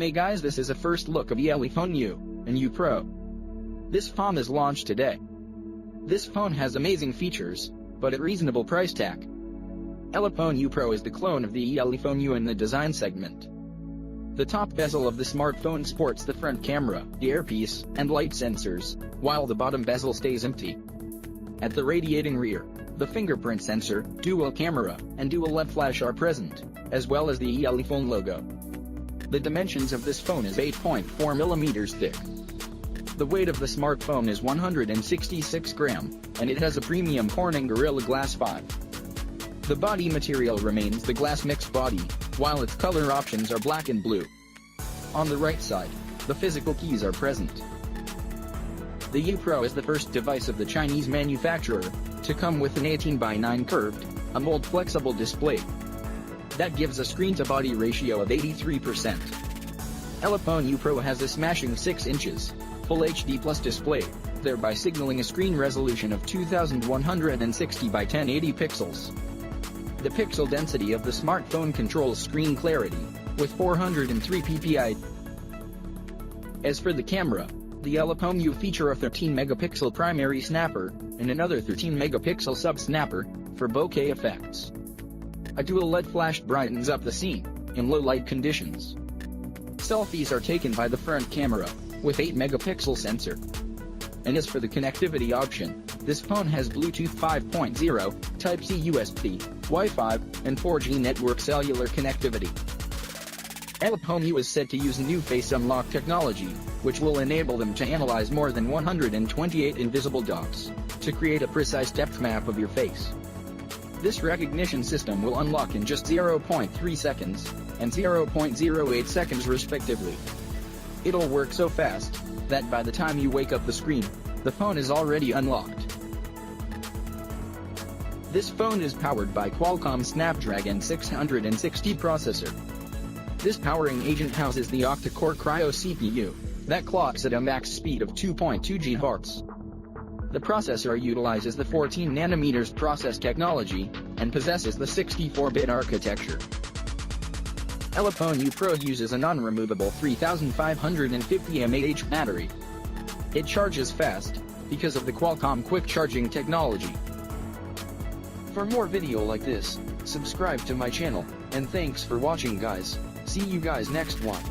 Hey guys, this is a first look of the Elephone U Pro. This phone is launched today. This phone has amazing features, but at reasonable price tag. Elephone U Pro is the clone of the Elephone U in the design segment. The top bezel of the smartphone sports the front camera, earpiece, and light sensors, while the bottom bezel stays empty. At the radiating rear, the fingerprint sensor, dual camera, and dual LED flash are present, as well as the Elephone logo. The dimensions of this phone is 8.4mm thick. The weight of the smartphone is 166 grams, and it has a premium Corning Gorilla Glass 5. The body material remains the glass mixed body, while its color options are black and blue. On the right side, the physical keys are present. The U Pro is the first device of the Chinese manufacturer to come with an 18:9 curved, AMOLED flexible display. That gives a screen-to-body ratio of 83%. Elephone U Pro has a smashing 6 inches, Full HD Plus display, thereby signaling a screen resolution of 2160 by 1080 pixels. The pixel density of the smartphone controls screen clarity, with 403 ppi. As for the camera, the Elephone U feature a 13-megapixel primary snapper, and another 13-megapixel sub-snapper, for bokeh effects. A dual LED flash brightens up the scene, in low-light conditions. Selfies are taken by the front camera, with 8-megapixel sensor. And as for the connectivity option, this phone has Bluetooth 5.0, Type-C USB, Wi-Fi, and 4G network cellular connectivity. Elephone U is said to use new face unlock technology, which will enable them to analyze more than 128 invisible dots, to create a precise depth map of your face. This recognition system will unlock in just 0.3 seconds, and 0.08 seconds respectively. It'll work so fast, that by the time you wake up the screen, the phone is already unlocked. This phone is powered by Qualcomm Snapdragon 660 processor. This powering agent houses the octa-core Cryo CPU, that clocks at a max speed of 2.2 GHz. The processor utilizes the 14nm process technology, and possesses the 64-bit architecture. Elephone U Pro uses a non-removable 3550 mAh battery. It charges fast, because of the Qualcomm quick charging technology. For more video like this, subscribe to my channel, and thanks for watching guys. See you guys next one.